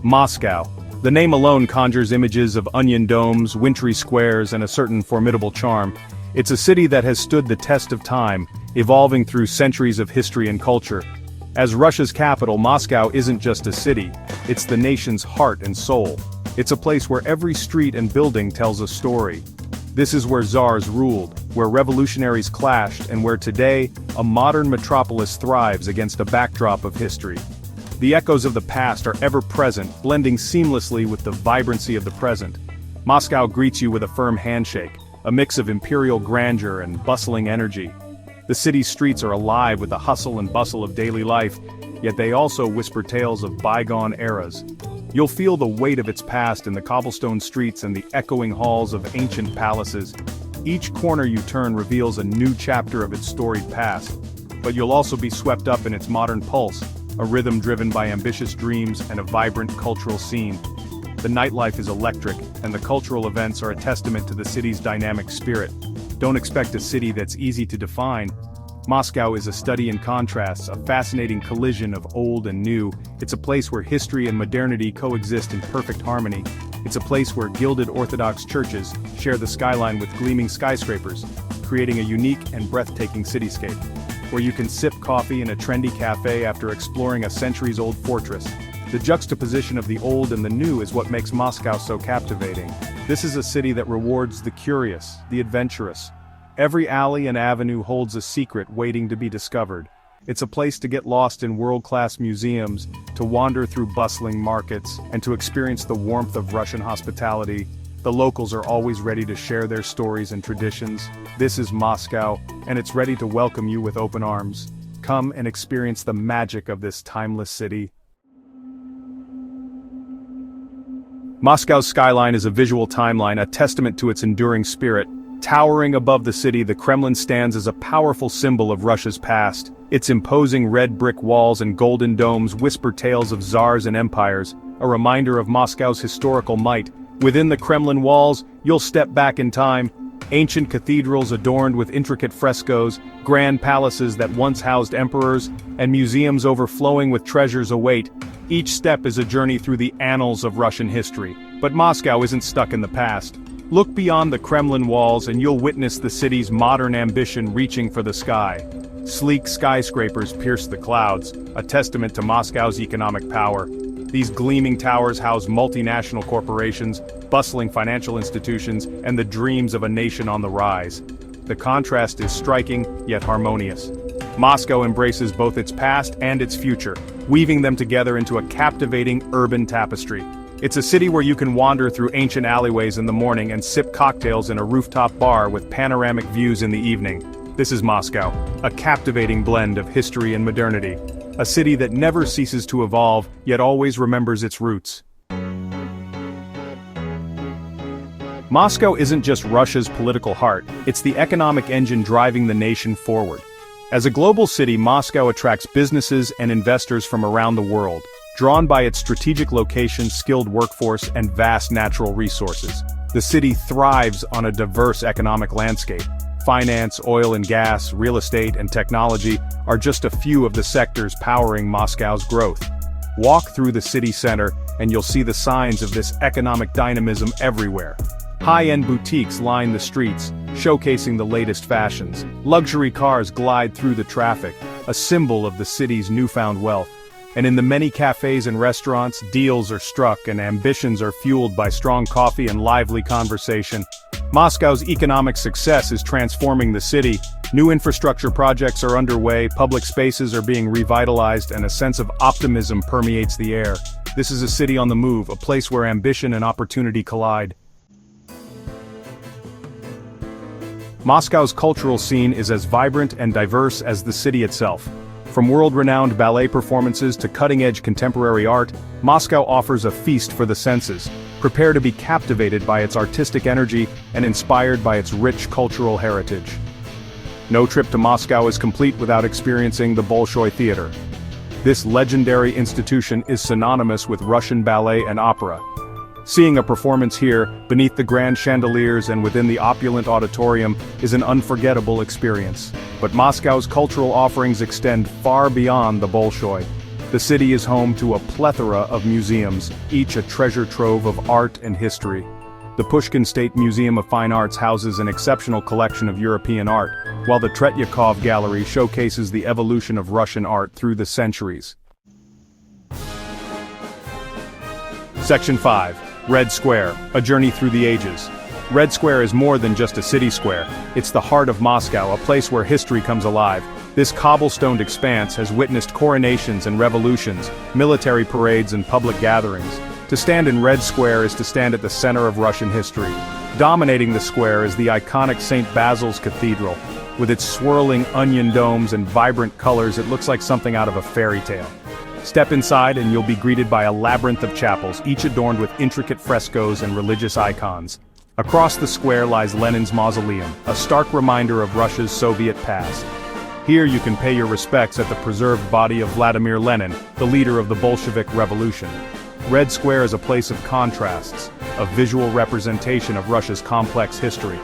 Moscow. The name alone conjures images of onion domes, wintry squares, and a certain formidable charm. It's a city that has stood the test of time, evolving through centuries of history and culture. As Russia's capital, Moscow isn't just a city, it's the nation's heart and soul. It's a place where every street and building tells a story. This is where czars ruled, where revolutionaries clashed, and where today, a modern metropolis thrives against a backdrop of history. The echoes of the past are ever present, blending seamlessly with the vibrancy of the present. Moscow greets you with a firm handshake, a mix of imperial grandeur and bustling energy. The city's streets are alive with the hustle and bustle of daily life, yet they also whisper tales of bygone eras. You'll feel the weight of its past in the cobblestone streets and the echoing halls of ancient palaces. Each corner you turn reveals a new chapter of its storied past, but you'll also be swept up in its modern pulse, a rhythm driven by ambitious dreams and a vibrant cultural scene. The nightlife is electric, and the cultural events are a testament to the city's dynamic spirit. Don't expect a city that's easy to define. Moscow is a study in contrasts, a fascinating collision of old and new. It's a place where history and modernity coexist in perfect harmony. It's a place where gilded Orthodox churches share the skyline with gleaming skyscrapers, creating a unique and breathtaking cityscape, where you can sip coffee in a trendy cafe after exploring a centuries-old fortress. The juxtaposition of the old and the new is what makes Moscow so captivating. This is a city that rewards the curious, the adventurous. Every alley and avenue holds a secret waiting to be discovered. It's a place to get lost in world-class museums, to wander through bustling markets, and to experience the warmth of Russian hospitality. The locals are always ready to share their stories and traditions. This is Moscow, and it's ready to welcome you with open arms. Come and experience the magic of this timeless city. Moscow's skyline is a visual timeline, a testament to its enduring spirit. Towering above the city, the Kremlin stands as a powerful symbol of Russia's past. Its imposing red brick walls and golden domes whisper tales of czars and empires, a reminder of Moscow's historical might. Within the Kremlin walls, you'll step back in time. Ancient cathedrals adorned with intricate frescoes, grand palaces that once housed emperors, and museums overflowing with treasures await. Each step is a journey through the annals of Russian history. But Moscow isn't stuck in the past. Look beyond the Kremlin walls and you'll witness the city's modern ambition reaching for the sky. Sleek skyscrapers pierce the clouds, a testament to Moscow's economic power. These gleaming towers house multinational corporations, bustling financial institutions, and the dreams of a nation on the rise. The contrast is striking, yet harmonious. Moscow embraces both its past and its future, weaving them together into a captivating urban tapestry. It's a city where you can wander through ancient alleyways in the morning and sip cocktails in a rooftop bar with panoramic views in the evening. This is Moscow, a captivating blend of history and modernity. A city that never ceases to evolve, yet always remembers its roots. Moscow isn't just Russia's political heart, it's the economic engine driving the nation forward. As a global city, Moscow attracts businesses and investors from around the world, drawn by its strategic location, skilled workforce, and vast natural resources. The city thrives on a diverse economic landscape. Finance, oil and gas, real estate, and technology are just a few of the sectors powering Moscow's growth. Walk through the city center, and you'll see the signs of this economic dynamism everywhere. High-end boutiques line the streets, showcasing the latest fashions. Luxury cars glide through the traffic, a symbol of the city's newfound wealth. And in the many cafes and restaurants, deals are struck and ambitions are fueled by strong coffee and lively conversation. Moscow's economic success is transforming the city. New infrastructure projects are underway, public spaces are being revitalized, and a sense of optimism permeates the air. This is a city on the move, a place where ambition and opportunity collide. Moscow's cultural scene is as vibrant and diverse as the city itself. From world-renowned ballet performances to cutting-edge contemporary art, Moscow offers a feast for the senses. Prepare to be captivated by its artistic energy and inspired by its rich cultural heritage. No trip to Moscow is complete without experiencing the Bolshoi Theater. This legendary institution is synonymous with Russian ballet and opera. Seeing a performance here, beneath the grand chandeliers and within the opulent auditorium, is an unforgettable experience. But Moscow's cultural offerings extend far beyond the Bolshoi. The city is home to a plethora of museums, each a treasure trove of art and history. The Pushkin State Museum of Fine Arts houses an exceptional collection of European art, while the Tretyakov Gallery showcases the evolution of Russian art through the centuries. Section 5. Red Square, a journey through the ages. Red Square is more than just a city square. It's the heart of Moscow, a place where history comes alive. This cobblestoned expanse has witnessed coronations and revolutions, military parades and public gatherings. To stand in Red Square is to stand at the center of Russian history. Dominating the square is the iconic St. Basil's Cathedral. With its swirling onion domes and vibrant colors, it looks like something out of a fairy tale. Step inside and you'll be greeted by a labyrinth of chapels, each adorned with intricate frescoes and religious icons. Across the square lies Lenin's mausoleum, a stark reminder of Russia's Soviet past. Here you can pay your respects at the preserved body of Vladimir Lenin, the leader of the Bolshevik Revolution. Red Square is a place of contrasts, a visual representation of Russia's complex history.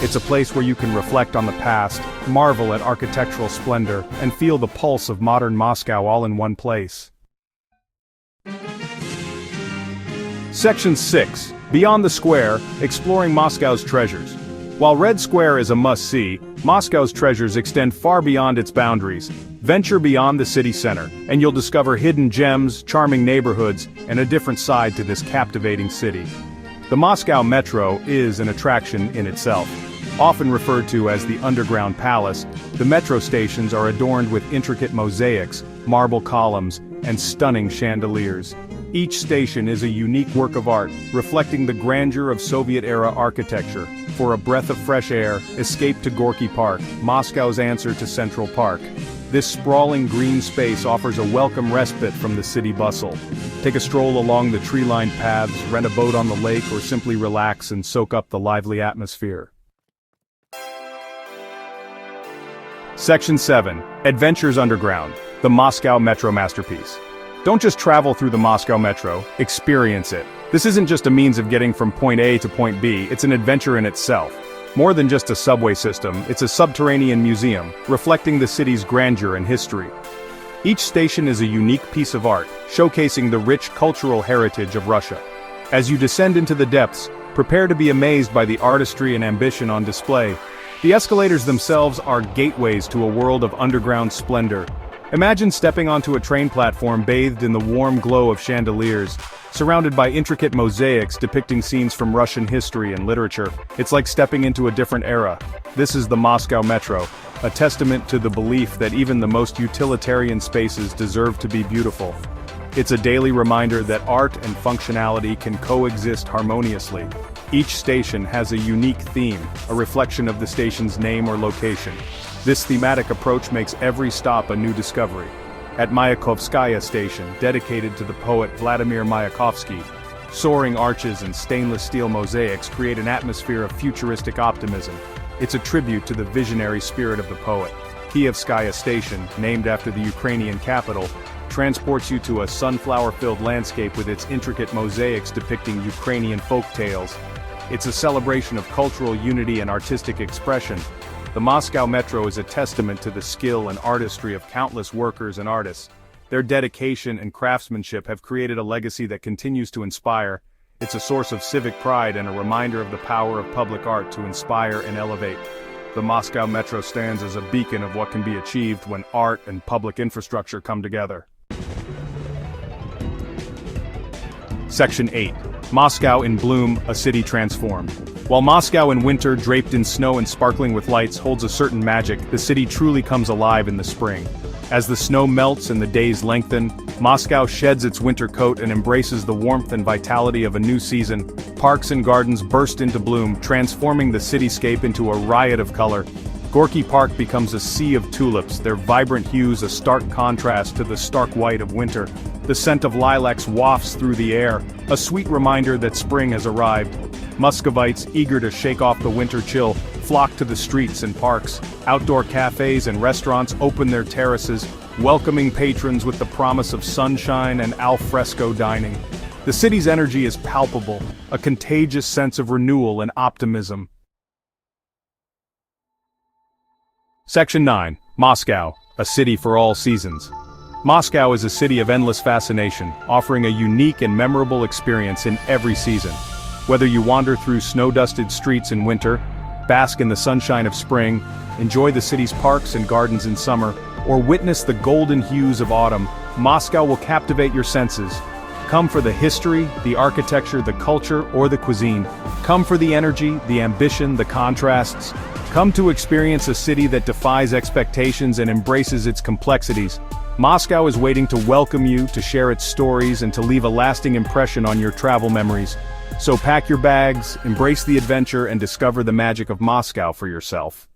It's a place where you can reflect on the past, marvel at architectural splendor, and feel the pulse of modern Moscow all in one place. Section 6. Beyond the Square, exploring Moscow's treasures. While Red Square is a must-see, Moscow's treasures extend far beyond its boundaries. Venture beyond the city center, and you'll discover hidden gems, charming neighborhoods, and a different side to this captivating city. The Moscow Metro is an attraction in itself. Often referred to as the Underground Palace, the metro stations are adorned with intricate mosaics, marble columns, and stunning chandeliers. Each station is a unique work of art, reflecting the grandeur of Soviet-era architecture. For a breath of fresh air, escape to Gorky Park, Moscow's answer to Central Park. This sprawling green space offers a welcome respite from the city bustle. Take a stroll along the tree-lined paths, rent a boat on the lake, or simply relax and soak up the lively atmosphere. Section 7. Adventures Underground, the Moscow Metro masterpiece. Don't just travel through the Moscow Metro, experience it. This isn't just a means of getting from point A to point B, it's an adventure in itself. More than just a subway system, it's a subterranean museum, reflecting the city's grandeur and history. Each station is a unique piece of art, showcasing the rich cultural heritage of Russia. As you descend into the depths, prepare to be amazed by the artistry and ambition on display. The escalators themselves are gateways to a world of underground splendor. Imagine stepping onto a train platform bathed in the warm glow of chandeliers, surrounded by intricate mosaics depicting scenes from Russian history and literature. It's like stepping into a different era. This is the Moscow Metro, a testament to the belief that even the most utilitarian spaces deserve to be beautiful. It's a daily reminder that art and functionality can coexist harmoniously. Each station has a unique theme, a reflection of the station's name or location. This thematic approach makes every stop a new discovery. At Mayakovskaya Station, dedicated to the poet Vladimir Mayakovsky, soaring arches and stainless steel mosaics create an atmosphere of futuristic optimism. It's a tribute to the visionary spirit of the poet. Kievskaya Station, named after the Ukrainian capital, transports you to a sunflower-filled landscape with its intricate mosaics depicting Ukrainian folk tales. It's a celebration of cultural unity and artistic expression. The Moscow Metro is a testament to the skill and artistry of countless workers and artists. Their dedication and craftsmanship have created a legacy that continues to inspire. It's a source of civic pride and a reminder of the power of public art to inspire and elevate. The Moscow Metro stands as a beacon of what can be achieved when art and public infrastructure come together. Section 8. Moscow in Bloom, a city transformed. While Moscow in winter, draped in snow and sparkling with lights, holds a certain magic, the city truly comes alive in the spring. As the snow melts and the days lengthen, Moscow sheds its winter coat and embraces the warmth and vitality of a new season. Parks and gardens burst into bloom, transforming the cityscape into a riot of color. Gorky Park becomes a sea of tulips, their vibrant hues a stark contrast to the stark white of winter. The scent of lilacs wafts through the air, a sweet reminder that spring has arrived. Muscovites, eager to shake off the winter chill, flock to the streets and parks. Outdoor cafes and restaurants open their terraces, welcoming patrons with the promise of sunshine and al fresco dining. The city's energy is palpable, a contagious sense of renewal and optimism. Section 9. Moscow, a city for all seasons. Moscow is a city of endless fascination, offering a unique and memorable experience in every season. Whether you wander through snow-dusted streets in winter, bask in the sunshine of spring, enjoy the city's parks and gardens in summer, or witness the golden hues of autumn, Moscow will captivate your senses. Come for the history, the architecture, the culture, or the cuisine. Come for the energy, the ambition, the contrasts. Come to experience a city that defies expectations and embraces its complexities. Moscow is waiting to welcome you, to share its stories, and to leave a lasting impression on your travel memories. So pack your bags, embrace the adventure, and discover the magic of Moscow for yourself.